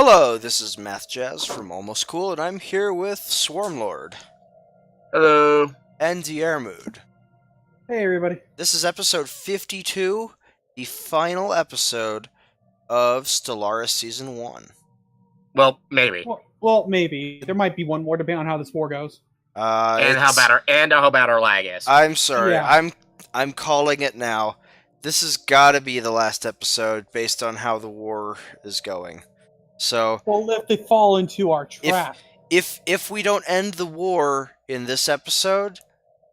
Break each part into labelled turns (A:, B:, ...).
A: Hello, this is mathjazz from Almost Cool, and I'm here with Swarmlord.
B: Hello.
A: And Diermood.
C: Hey, everybody.
A: This is episode 52, the final episode of Stellaris Season 1.
B: Well, maybe.
C: Well, maybe. There might be one more, depending on how this war goes.
B: And how bad our lag is.
A: I'm sorry,
C: Yeah.
A: I'm calling it now. This has got to be the last episode based on how the war is going. So,
C: Well, if they fall into our trap.
A: if we don't end the war in this episode,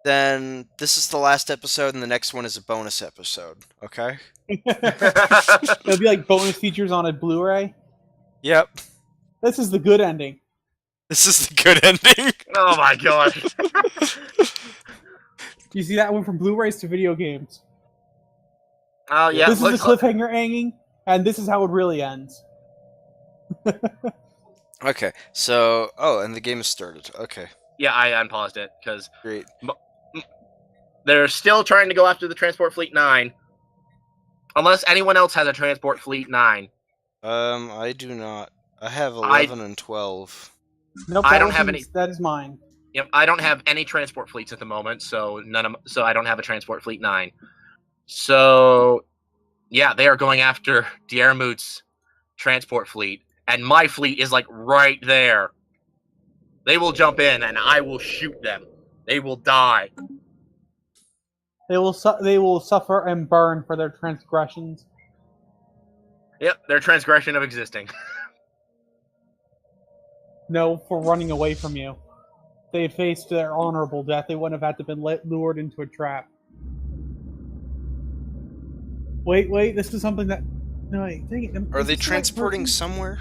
A: then this is the last episode, and the next one is a bonus episode. Okay?
C: It'll be like bonus features on a Blu-ray.
A: Yep.
C: This is the good ending.
A: This is the good ending.
B: Oh my god.
C: You see that one from Blu-rays to video games.
B: Oh yeah.
C: This is the cliffhanger hanging, and this is how it really ends.
A: Okay, so... Oh, and the game has started. Okay.
B: Yeah, I unpaused it, because
A: Great.
B: they're still trying to go after the Transport Fleet 9. Unless anyone else has a Transport Fleet 9.
A: I do not. I have 11 and 12.
C: Nope,
B: I don't have any.
C: That is mine.
B: Yep, I don't have any transport fleets at the moment, so I don't have a Transport Fleet 9. So, yeah, they are going after Diermood's transport fleet, and my fleet is like right there. They will jump in, and I will shoot them. They will die.
C: They will suffer and burn for their transgressions.
B: Yep, their transgression of existing.
C: No, for running away from you. If they had faced their honorable death, they wouldn't have had to been lured into a trap. Wait, this is something that... No, wait, dang it.
A: Are they transporting somewhere?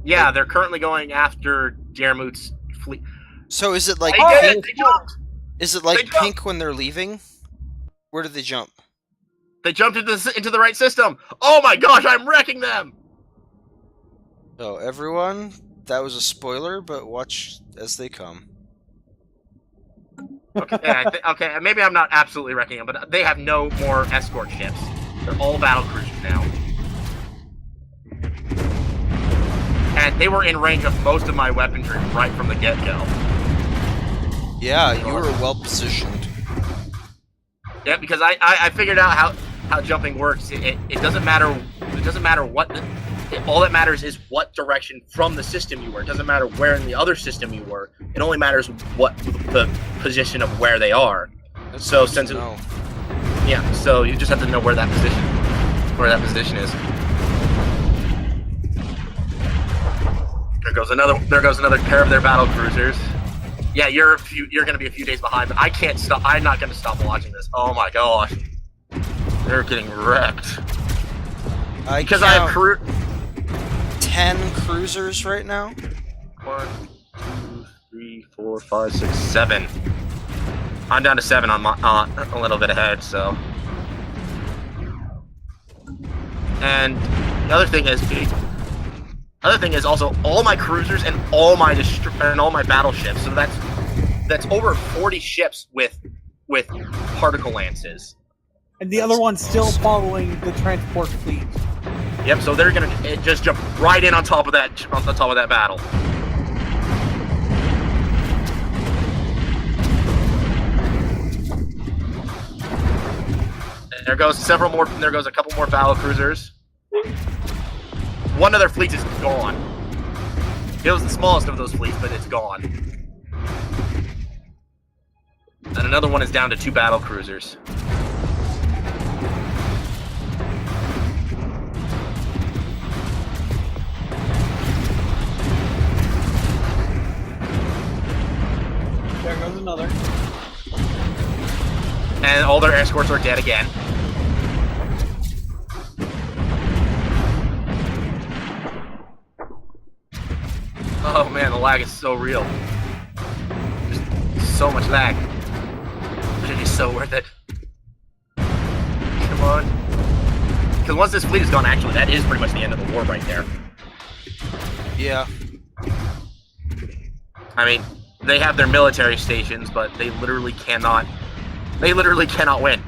B: Yeah, they're currently going after Diermood's fleet.
A: So is it like...
B: They did it! They jumped!
A: Is it like
B: They jumped!
A: pink when they're leaving? Where did they jump?
B: They jumped into the right system! Oh my gosh, I'm wrecking them!
A: So everyone, that was a spoiler, but watch as they come.
B: Okay, yeah, okay, maybe I'm not absolutely wrecking them, but they have no more escort ships. They're all battle cruisers now. And they were in range of most of my weaponry right from the get-go.
A: Yeah, you were well positioned.
B: Yeah, because I figured out how jumping works. It doesn't matter. It doesn't matter what. All that matters is what direction from the system you were. It doesn't matter where in the other system you were. It only matters what the position of where they are. So since yeah, so you just have to know where that position is. There goes another pair of their battle cruisers. Yeah, you're gonna be a few days behind, but I can't stop. I'm not gonna stop watching this. Oh my gosh, they're getting wrecked. Because I have
A: 10 cruisers right now.
B: 1, 2, 3, 4, 5, 6, 7. I'm down to 7 on my a little bit ahead. So, and the other thing is also all my cruisers and all my battleships. So that's over 40 ships with particle lances.
C: And the other one's still following the transport fleet.
B: Yep. So they're gonna just jump right in on top of that battle. And there goes a couple more battle cruisers. One of their fleets is gone. It was the smallest of those fleets, but it's gone. And another one is down to 2 battle cruisers.
C: There goes another.
B: And all their escorts are dead again. Oh man, the lag is so real. There's so much lag. But it is so worth it. Come on. Because once this fleet is gone, actually, that is pretty much the end of the war right there.
A: Yeah.
B: I mean, they have their military stations, but they literally cannot win.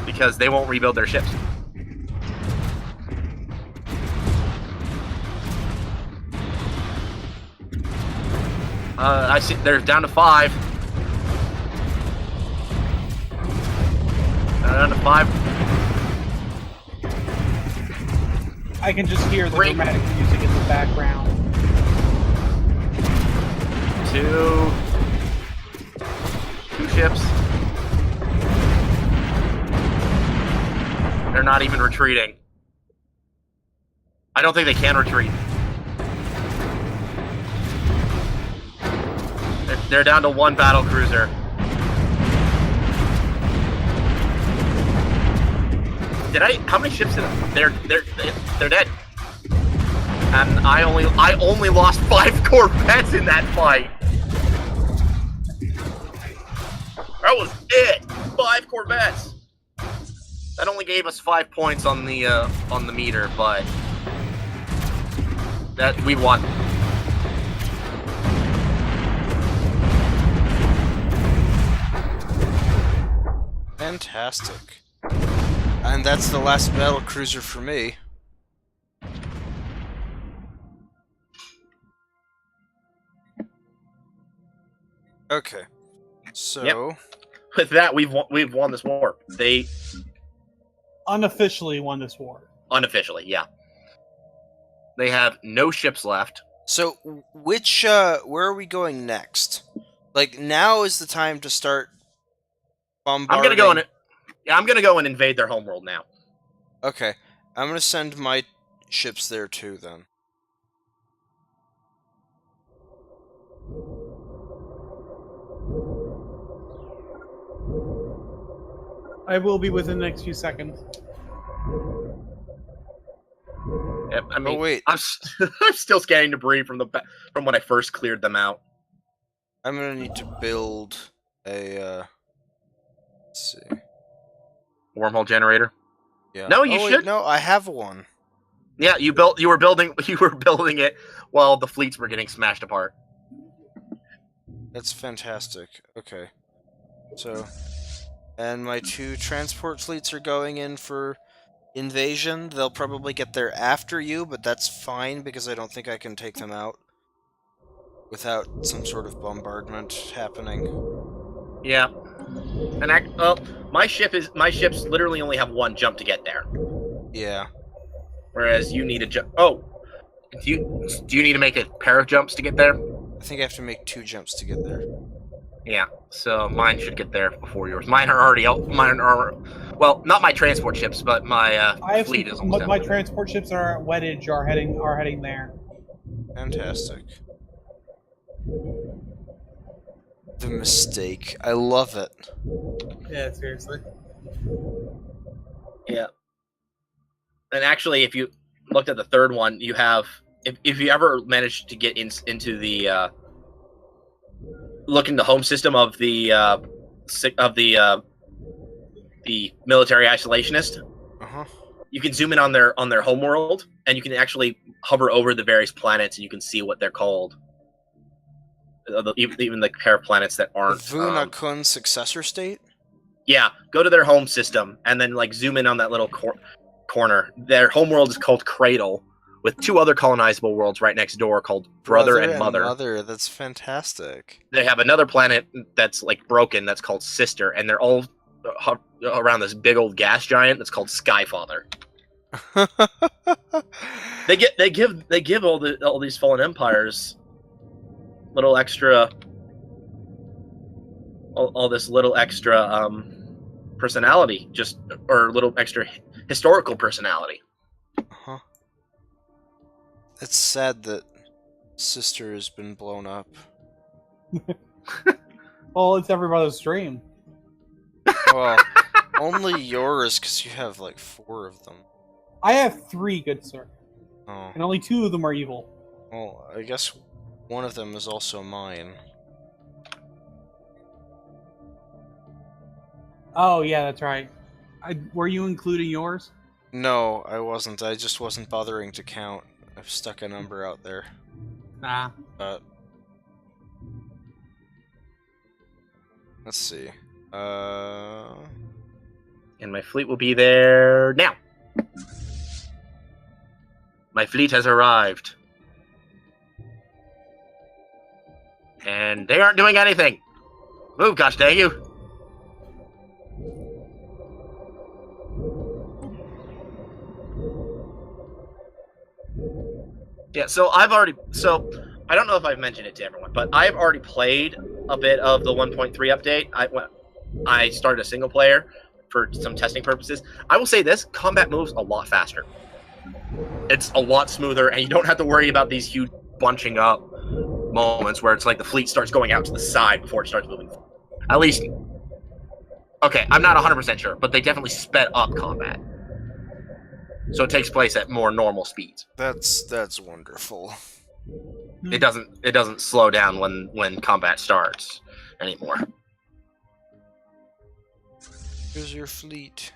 B: Because they won't rebuild their ships. I see. They're down to 5. Down to 5.
C: I can just hear the
B: 3.
C: dramatic music in the background.
B: 2 ships. They're not even retreating. I don't think they can retreat. They're down to 1 battle cruiser. How many ships did they're dead. And I only lost 5 corvettes in that fight. That was it. 5 corvettes. That only gave us 5 points on the meter, but that we won.
A: Fantastic. And that's the last battle cruiser for me. Okay. So
B: Yep. With that, we've won this war. They
C: Unofficially won this war.
B: unofficially, yeah. They have no ships left.
A: So which where are we going next? Like, now is the time to start bombarding.
B: I'm gonna go and invade their homeworld now.
A: Okay. I'm gonna send my ships there too then.
C: I will be within the next few seconds.
B: Yep, I mean,
A: Oh wait.
B: I'm still scanning debris from when I first cleared them out.
A: I'm gonna need to build a let's see.
B: Wormhole generator.
A: Yeah.
B: No, you
A: wait,
B: should.
A: No, I have one.
B: Yeah, you were building it while the fleets were getting smashed apart.
A: That's fantastic. Okay. So, and my 2 transport fleets are going in for invasion. They'll probably get there after you, but that's fine because I don't think I can take them out without some sort of bombardment happening.
B: Yeah. And my ships literally only have 1 jump to get there.
A: Yeah.
B: Whereas you need a jump. Oh, do you need to make a pair of jumps to get there?
A: I think I have to make 2 jumps to get there.
B: Yeah. So mine should get there before yours. Mine are already out. Mine are, well, not my transport ships, but my fleet is almost
C: my
B: out.
C: transport ships are at Weddage are heading there.
A: Fantastic. The mistake. I love it.
C: Yeah, seriously.
B: Yeah. And actually, if you looked at the third one, you have if you ever managed to get into the look in the home system of the military isolationist, you can zoom in on their home world, and you can actually hover over the various planets, and you can see what they're called. Even the pair of planets that aren't
A: Vuna Kun successor state?
B: Yeah, go to their home system and then like zoom in on that little corner. Their home world is called Cradle, with 2 other colonizable worlds right next door called Brother and Mother.
A: That's fantastic.
B: They have another planet that's like broken that's called Sister, and they're all around this big old gas giant that's called Skyfather. They give all these fallen empires little extra all this little extra personality, or little extra historical personality.
A: It's sad that Sister has been blown up.
C: Well, it's everybody's dream.
A: Well, only yours, because you have like 4 of them.
C: I have 3, good sir.
A: Oh.
C: And only 2 of them are evil.
A: Well, I guess one of them is also mine.
C: Oh, yeah, that's right. Were you including yours?
A: No, I wasn't. I just wasn't bothering to count. I've stuck a number out there.
C: Nah.
A: But let's see.
B: And my fleet will be there now. My fleet has arrived. And they aren't doing anything. Move, gosh dang you. Yeah, so I don't know if I've mentioned it to everyone, but I've already played a bit of the 1.3 update. I started a single player for some testing purposes. I will say this, combat moves a lot faster. It's a lot smoother, and you don't have to worry about these huge bunching up moments where it's like the fleet starts going out to the side before it starts moving. At least, okay, I'm not 100% sure, but they definitely sped up combat. So it takes place at more normal speeds.
A: That's wonderful.
B: It doesn't slow down when combat starts anymore.
A: Here's your fleet.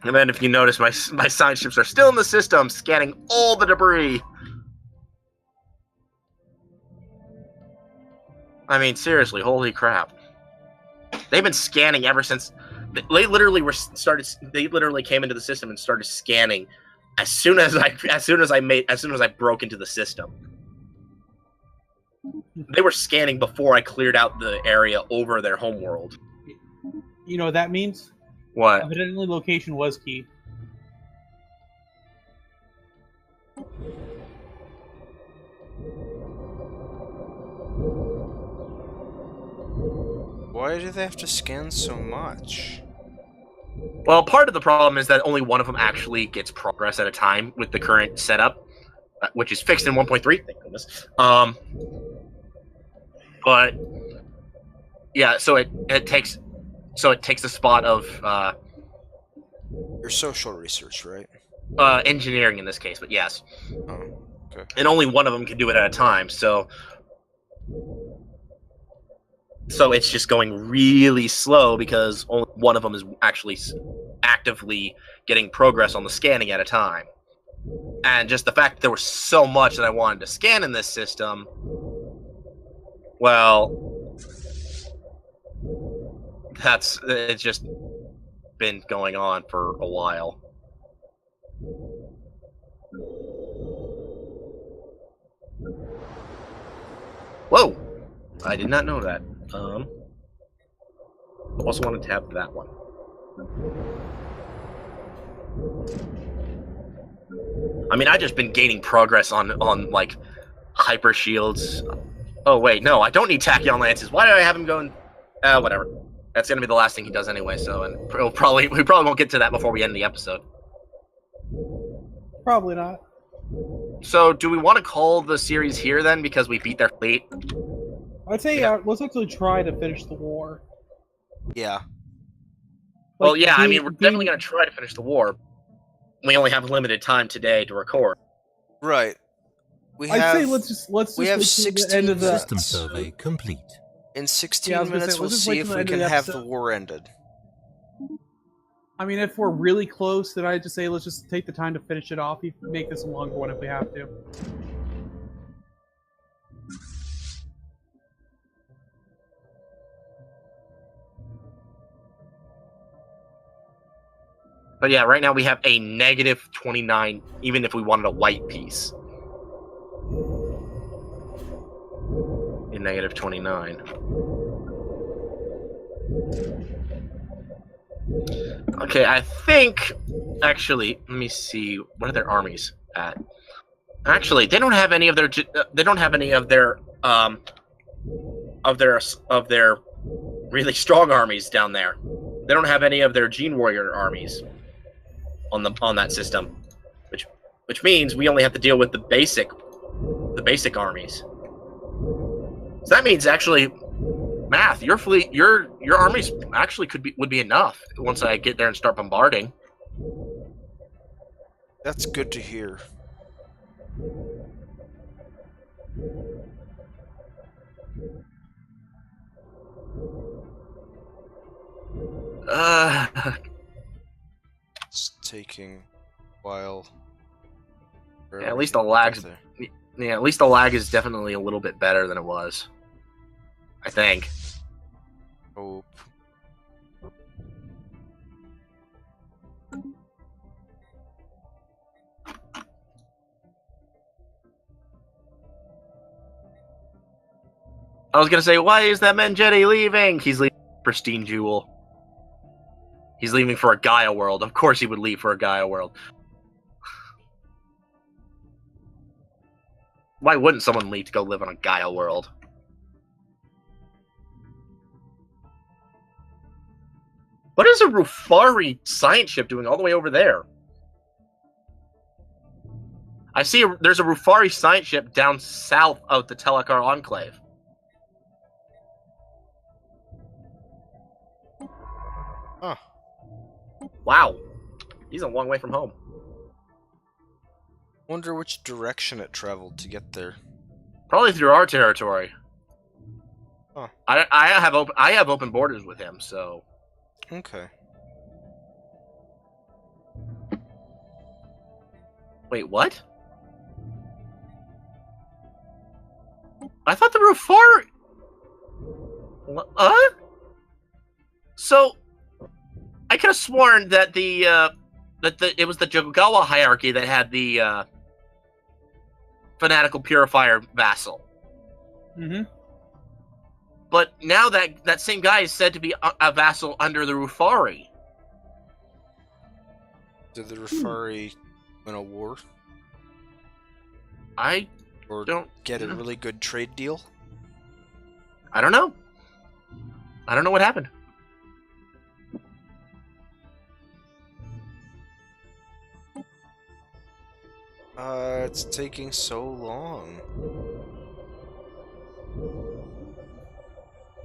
B: And then if you notice, my science ships are still in the system, scanning all the debris. I mean, seriously, holy crap. They've been scanning ever since they literally came into the system and started scanning as soon as I broke into the system. They were scanning before I cleared out the area over their homeworld.
C: You know what that means?
B: What?
C: Evidently, location was key.
A: Why do they have to scan so much?
B: Well, part of the problem is that only one of them actually gets progress at a time with the current setup, which is fixed in 1.3. Thank goodness. But yeah, so it takes the spot of
A: Your social research, right?
B: engineering in this case. But yes,
A: Oh, okay.
B: and only one of them can do it at a time. So it's just going really slow because only one of them is actually actively getting progress on the scanning at a time. And just the fact that there was so much that I wanted to scan in this system, well, it's just been going on for a while. Whoa! I did not know that. Also wanted to have that one. I mean, I've just been gaining progress on like hyper shields. Oh wait, no, I don't need tachyon lances. Why did I have him going? Whatever. That's gonna be the last thing he does anyway. So, and we probably won't get to that before we end the episode.
C: Probably not.
B: So, do we want to call the series here then because we beat their fleet?
C: I'd say let's actually try to finish the war.
A: Yeah.
B: Well, yeah, I mean, we're definitely going to try to finish the war. We only have limited time today to record.
A: Right.
C: I'd say let's just
A: we have
C: wait till the
A: 16
C: end of the
D: System survey complete.
A: In 16
C: Yeah, I was gonna
A: minutes,
C: say,
A: we'll
C: let's just
A: see
C: wait
A: if
C: till the
A: we
C: end of
A: can
C: the
A: have the
C: episode.
A: war ended.
C: I mean, if we're really close, then I'd just say let's just take the time to finish it off. Make this a longer one if we have to.
B: But yeah, right now we have a negative 29, even if we wanted a white piece. A negative 29. Okay, I think actually, let me see. What are their armies at? Actually, they don't have any of their really strong armies down there. They don't have any of their Gene Warrior armies on that system, which means we only have to deal with the basic armies. So that means actually, Math, your fleet, your armies actually would be enough once I get there and start bombarding.
A: That's good to hear. It's taking a while.
B: Yeah, at least the lag's at least the lag is definitely a little bit better than it was. I think.
A: Hope.
B: I was gonna say, why is that Menjetti leaving? He's leaving for Pristine Jewel. He's leaving for a Gaia world. Of course he would leave for a Gaia world. Why wouldn't someone leave to go live on a Gaia world? What is a Rufari science ship doing all the way over there? I see there's a Rufari science ship down south of the Telekar Enclave.
A: Huh.
B: Wow. He's a long way from home.
A: Wonder which direction it traveled to get there.
B: Probably through our territory.
A: Huh.
B: I have open borders with him, so...
A: Okay.
B: Wait, what? I thought the Rufari... So, I could have sworn that it was the Jogawa hierarchy that had the fanatical purifier vassal.
C: Mm-hmm.
B: But now that same guy is said to be a vassal under the Rufari.
A: Did the Rufari win a war?
B: I
A: Or
B: don't
A: get a really good trade deal?
B: I don't know. I don't know what happened.
A: It's taking so long.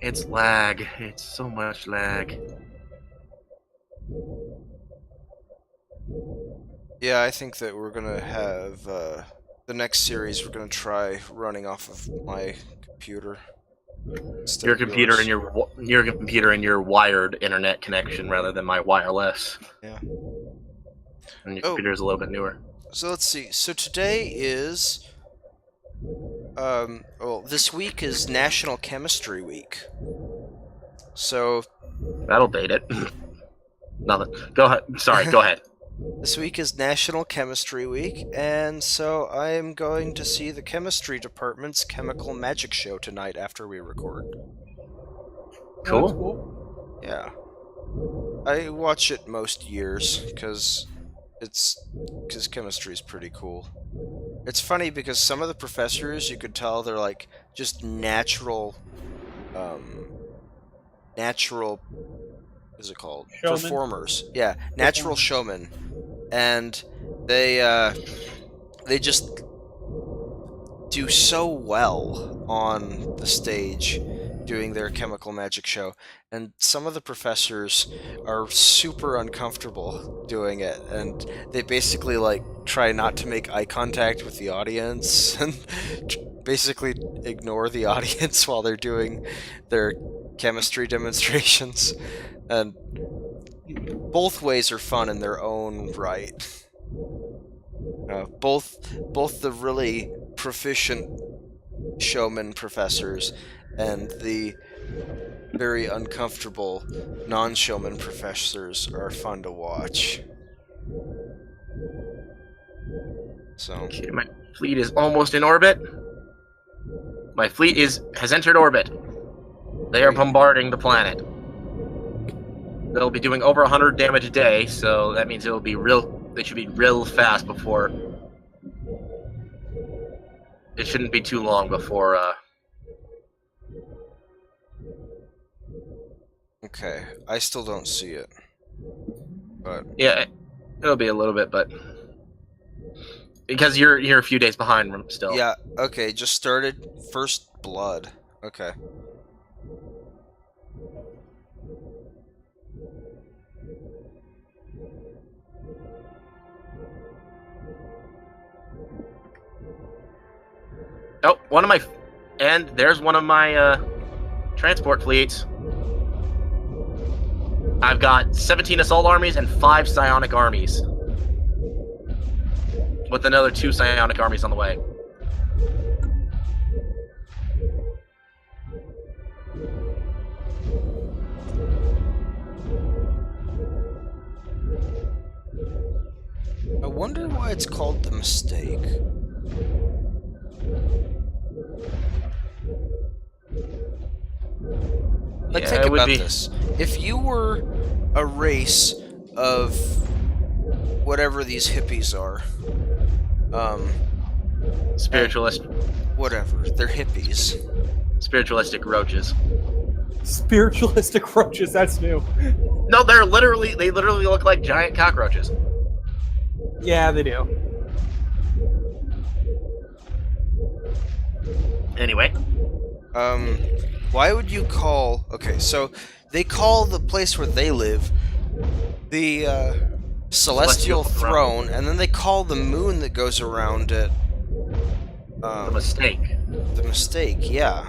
B: It's lag. It's so much lag.
A: Yeah, I think that we're gonna have, the next series we're gonna try running off of my computer. instead
B: Your
A: of
B: computer
A: yours.
B: and your computer and your wired internet connection rather than my wireless.
A: Yeah.
B: And your computer is a little bit newer.
A: So let's see. So today is, well, this week is National Chemistry Week. So
B: That'll date it. Nothing. Go ahead. Sorry, go ahead.
A: this week is National Chemistry Week, and so I am going to see the chemistry department's chemical magic show tonight after we record.
B: Cool.
C: That's cool.
A: Yeah. I watch it most years because chemistry is pretty cool. It's funny because some of the professors, you could tell they're like just natural, what is it called?
C: Showmen?
A: Performers. Yeah, natural showmen, and they just do so well on the stage doing their chemical magic show, and some of the professors are super uncomfortable doing it, and they basically like try not to make eye contact with the audience and basically ignore the audience while they're doing their chemistry demonstrations. And both ways are fun in their own right. Both the really proficient showman professors and the very uncomfortable non-showman professors are fun to watch. So
B: Okay, my fleet is almost in orbit. My fleet has entered orbit. They are bombarding the planet. They'll be doing over 100 damage a day, so that means they should be real fast before. It shouldn't be too long before.
A: okay, I still don't see it, but
B: Yeah, it'll be a little bit, but because you're a few days behind still.
A: yeah, okay, just started first blood. Okay.
B: Oh, there's one of my transport fleets. I've got 17 assault armies and 5 psionic armies, with another 2 psionic armies on the way.
A: I wonder why it's called the mistake. Like,
B: Yeah,
A: think
B: it would
A: about
B: be.
A: this. If you were a race of whatever these hippies are,
B: Spiritualist,
A: whatever, they're hippies.
B: spiritualistic roaches.
C: Spiritualistic roaches. That's new.
B: No, they literally look like giant cockroaches.
C: Yeah, they do.
B: Anyway,
A: Why would you call... Okay, so they call the place where they live the Celestial Throne, and then they call the moon that goes around it
B: the mistake.
A: the Mistake, yeah.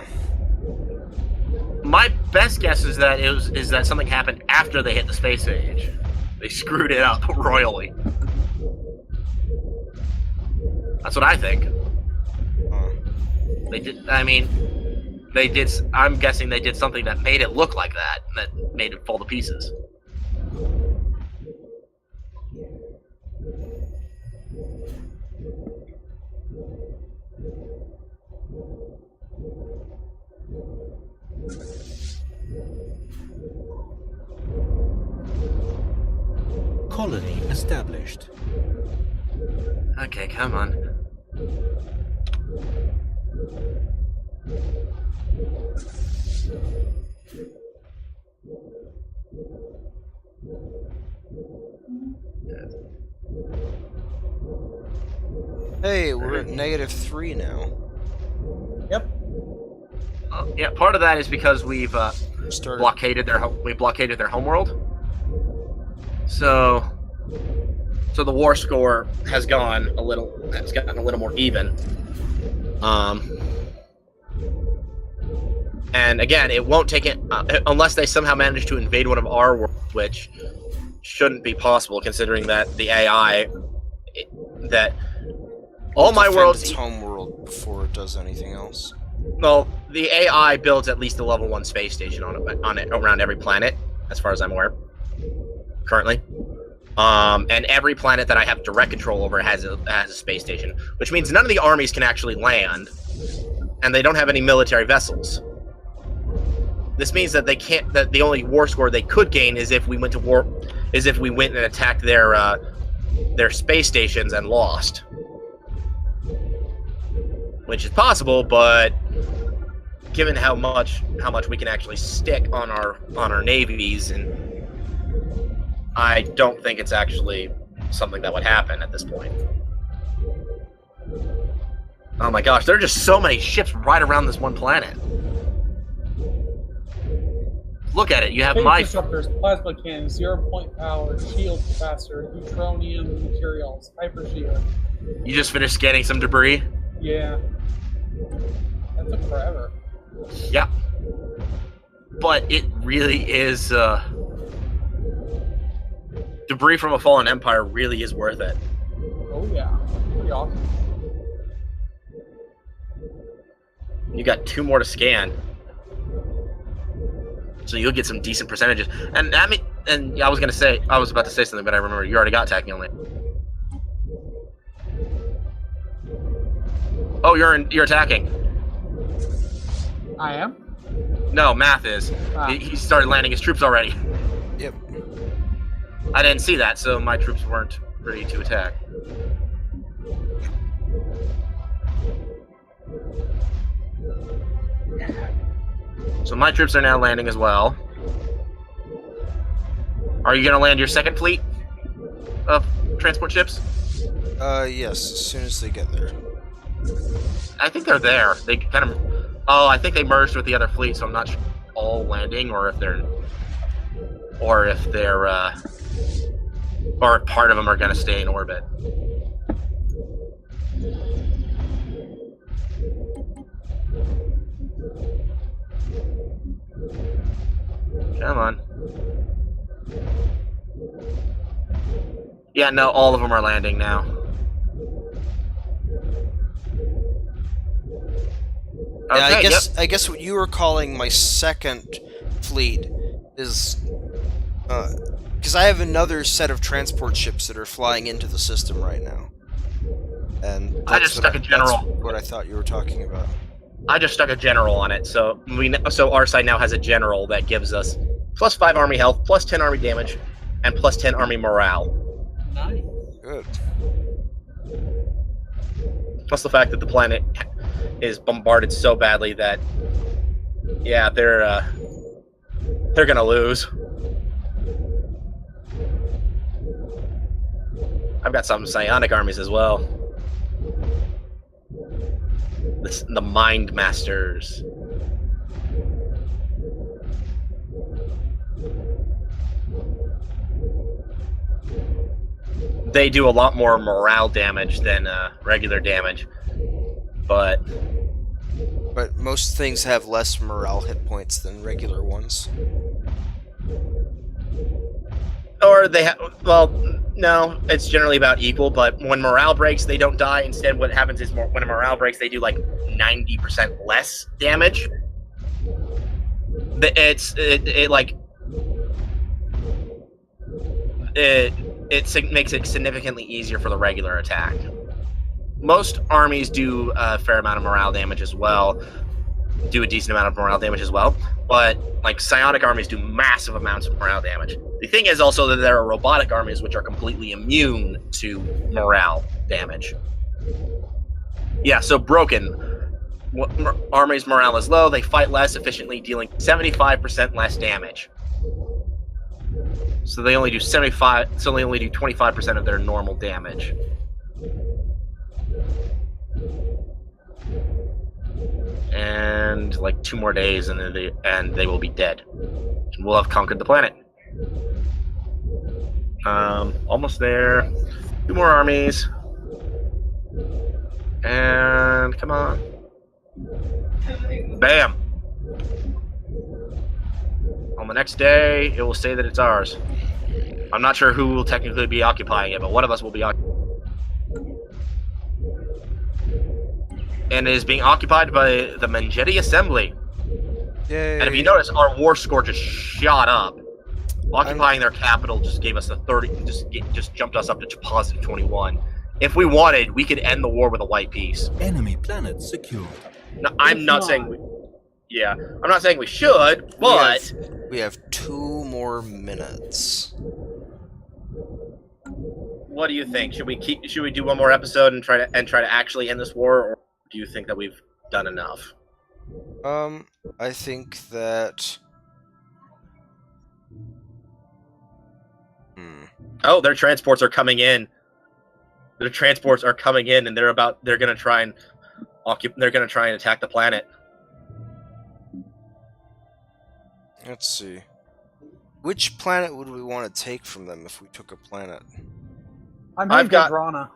B: My best guess is that that something happened after they hit the space age. They screwed it up royally. That's what I think. They did. I mean, they did. I'm guessing they did something that made it look like that made it fall to pieces.
D: Colony established.
B: Okay, come on.
A: Hey, we're at -3 now.
C: Yep.
B: Yeah, part of that is because we've
A: Started.
B: blockaded their homeworld. So the war score has gotten a little more even. And again, it won't take it unless they somehow manage to invade one of our worlds, which shouldn't be possible considering that the AI that all my
A: Defend
B: worlds.
A: its home world before it does anything else.
B: Well, the AI builds at least a level 1 space station on it around every planet, as far as I'm aware, currently. And every planet that I have direct control over has a space station, which means none of the armies can actually land, and they don't have any military vessels. This means that they can't. That the only war score they could gain is if we went to war, is if we went and attacked their space stations and lost. Which is possible, but given how much we can actually stick on our navies, and I don't think it's actually something that would happen at this point. Oh my gosh, there are just so many ships right around this one planet. Look at it. You have
C: Phase
B: my
C: disruptors, plasma cannons, 0-point power, shield capacitor, neutronium materials, hyper shield.
B: You just finished scanning some debris.
C: Yeah. That took forever.
B: Yeah. But it really is debris from a fallen empire really is worth it.
C: Oh yeah. Pretty awesome.
B: You got 2 more to scan. So you'll get some decent percentages. And I mean, I was about to say something, but I remember you already got attacking only. Oh, you're attacking.
C: I am?
B: No, Math is.
C: Ah.
B: He started landing his troops already.
A: Yep.
B: I didn't see that, so my troops weren't ready to attack. So my troops are now landing as well. Are you going to land your second fleet of transport ships?
A: Yes, as soon as they get there.
B: I think they're there. They kind of... Oh, I think they merged with the other fleet, so I'm not sure if they're all landing or if they're... Or if part of them are going to stay in orbit. Come on. Yeah, no, all of them are landing now.
A: Yeah,
B: Okay,
A: I guess what you were calling my second fleet is because I have another set of transport ships that are flying into the system right now, and
B: I just stuck a general.
A: That's what I thought you were talking about.
B: I just stuck a general on it, so so our side now has a general that gives us +5 army health, +10 army damage, and +10 army morale.
C: Nice.
A: Good.
B: Plus the fact that the planet is bombarded so badly that, yeah, they're gonna lose. I've got some psionic armies as well. The Mind Masters. They do a lot more morale damage than regular damage, but
A: most things have less morale hit points than regular ones.
B: or they have. Well, no, it's generally about equal. But when morale breaks, they don't die. Instead, what happens is when a morale breaks, they do like 90% less damage. It makes it significantly easier for the regular attack. Most armies do a fair amount of morale damage as well, do a decent amount of morale damage as well, but like psionic armies do massive amounts of morale damage. The thing is also that there are robotic armies which are completely immune to morale damage. Yeah, so broken armies' morale is low, they fight less efficiently, dealing 75% less damage. So they only do 25% of their normal damage. And like 2 more days, and they will be dead. And we'll have conquered the planet. Almost there. 2 more armies. And come on. Bam! On the next day, it will say that it's ours. I'm not sure who will technically be occupying it, but one of us will be occupying. And it is being occupied by the Monday Assembly.
A: Yay.
B: And if you notice, our war score just shot up. Occupying their capital just gave us a 30, just jumped us up to positive 21. If we wanted, we could end the war with a white piece.
D: Enemy planet secured.
B: No, I'm not saying I'm not saying we should, but
A: we have 2 more minutes.
B: What do you think? Should we do one more episode and try to actually end this war, or do you think that we've done enough?
A: I think that
B: Oh, their transports are coming in. Their transports are coming in, and they're gonna try and attack the planet.
A: Let's see. Which planet would we want to take from them if we took a planet?
C: I've got Rana.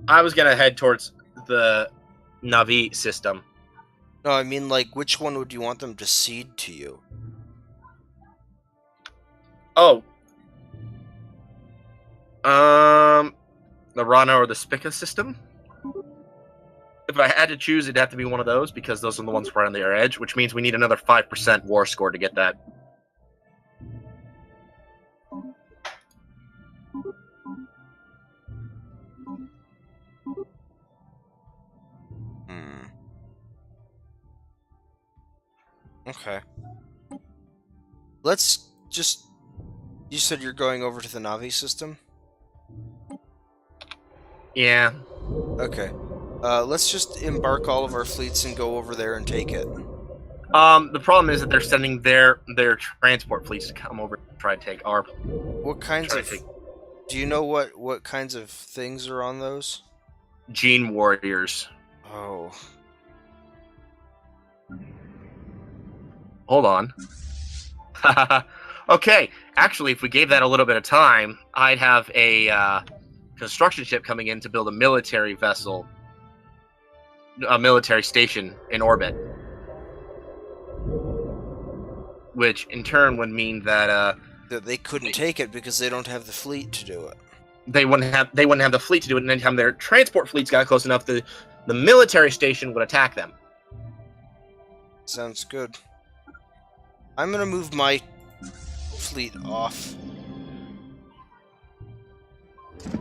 B: I was gonna head towards the Navi system.
A: No, I mean, like, which one would you want them to cede to you?
B: Oh. The Rana or the Spica system? If I had to choose, it'd have to be one of those, because those are the ones right on their edge, which means we need another 5% war score to get that.
A: Okay. Let's just... You said you're going over to the Navi system?
B: Yeah.
A: Okay. Let's just embark all of our fleets and go over there and take it.
B: The problem is that they're sending their transport fleets to come over and try to take our...
A: What kinds of... Do you know what kinds of things are on those?
B: Gene warriors.
A: Oh.
B: Hold on. Okay, actually, if we gave that a little bit of time, I'd have a construction ship coming in to build a military vessel, a military station in orbit, which in turn would mean that
A: they couldn't take it because they don't have the fleet to do it.
B: They wouldn't have the fleet to do it, and anytime their transport fleets got close enough, the military station would attack them.
A: Sounds good. I'm gonna move my fleet off.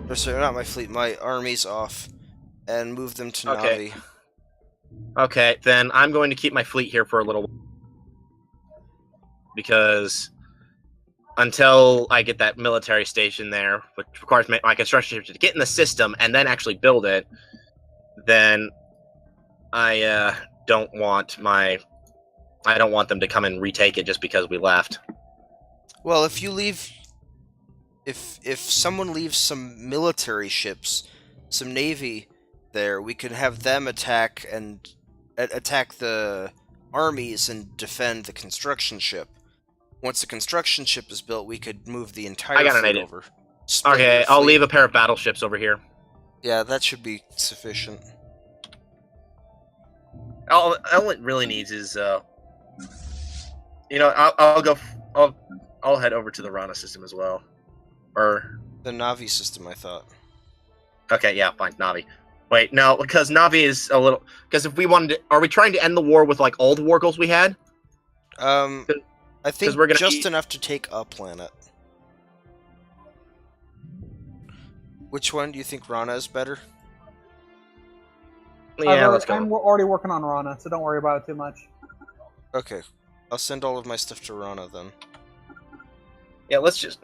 A: Or sorry, not my fleet, my armies off, and move them to
B: Okay.
A: Navi.
B: Okay, then I'm going to keep my fleet here for a little while. Because until I get that military station there, which requires my construction ship to get in the system and then actually build it, then I don't want them to come and retake it just because we left.
A: Well, if you leave, if someone leaves some military ships, some navy there, we could have them attack the armies and defend the construction ship. Once the construction ship is built, we could move the entire fleet over.
B: Okay, I'll leave a pair of battleships over here.
A: Yeah, that should be sufficient.
B: All it really needs is, I'll head over to the Rana system as well, or
A: the Navi system, I thought.
B: Okay, yeah, fine, Navi. Wait, no, because Navi is a little. Because if we wanted to, are we trying to end the war with like all the war goals we had?
A: I think
B: we're gonna
A: just enough to take a planet. Which one do you think Rana is better?
B: Yeah, let's go.
C: I'm already working on Rana, so don't worry about it too much.
A: Okay, I'll send all of my stuff to Rana then.
B: Yeah, let's just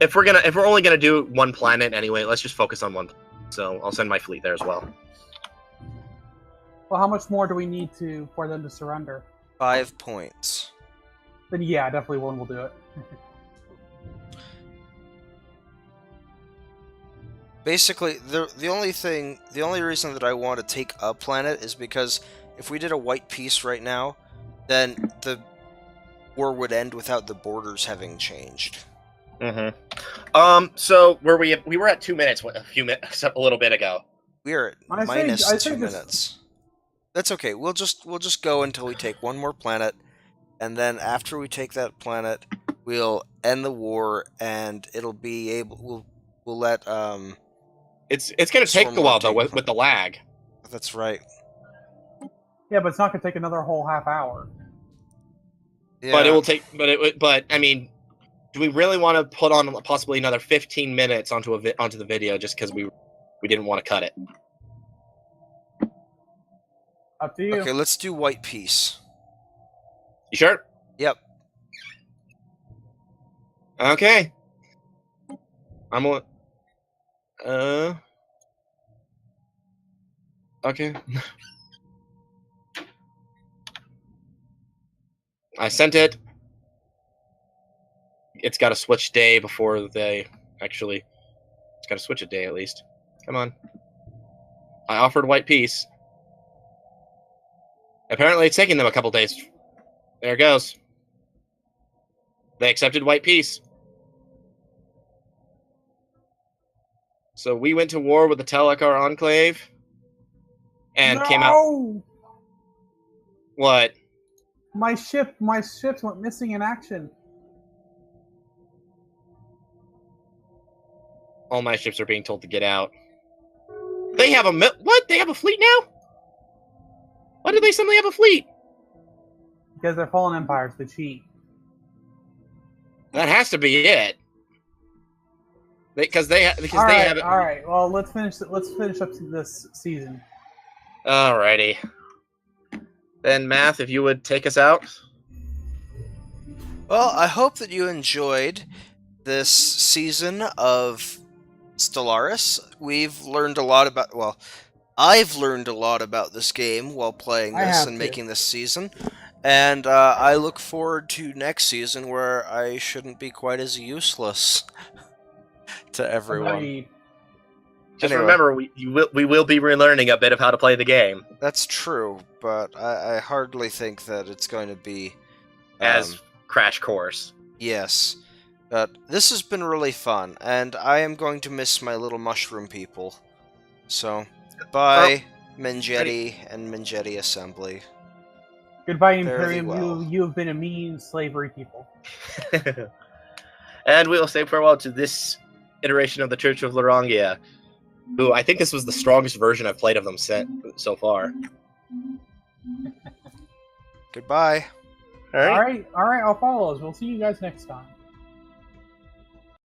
B: if we're only gonna do one planet anyway, let's just focus on one. So I'll send my fleet there as well.
C: Well, how much more do we need for them to surrender?
A: 5 points.
C: Then yeah, definitely one will do it.
A: Basically, the only reason that I want to take a planet is because if we did a white peace right now, then the war would end without the borders having changed.
B: Mm-hmm. So we were at 2 minutes a little bit ago.
A: We are at minus 2 minutes. That's okay. We'll just go until we take one more planet, and then after we take that planet, we'll end the war, and it'll be able. We'll let
B: It's going to take a while though with the lag.
A: That's right.
C: Yeah, but it's not going to take another whole half hour.
A: Yeah.
B: But it will take. But I mean, do we really want to put on possibly another 15 minutes onto the video just because we didn't want to cut it?
C: Up to you.
A: Okay, let's do white peace.
B: You sure?
A: Yep.
B: Okay. Okay. I sent it. It's got to switch day before they actually. It's got to switch a day at least. Come on. I offered white peace. Apparently, it's taking them a couple days. There it goes. They accepted white peace. So we went to war with the Telekar Enclave. And came out. What?
C: My ships went missing in action.
B: All my ships are being told to get out. They have what? They have a fleet now? Why did they suddenly have a fleet?
C: Because they're fallen empires, they cheat.
B: That has to be it. Because they have it.
C: All right. Well, let's finish up this season.
B: Alrighty. Then, Math, if you would take us out.
A: Well, I hope that you enjoyed this season of Stellaris. We've learned a lot about. Well, I've learned a lot about this game while playing this and making this season. And I look forward to next season where I shouldn't be quite as useless to everyone.
B: Just remember, we will be relearning a bit of how to play the game.
A: That's true, but I hardly think that it's going to be...
B: as Crash Course.
A: Yes. But this has been really fun, and I am going to miss my little mushroom people. So... Bye, Minjetti and Minjetti Assembly.
C: Goodbye, Imperium. You have been a mean slavery people.
B: And we'll say farewell to this iteration of the Church of Larangia, who I think this was the strongest version I've played of them so far.
A: Goodbye.
B: All right.
C: All right. I'll follow us. We'll see you guys next time.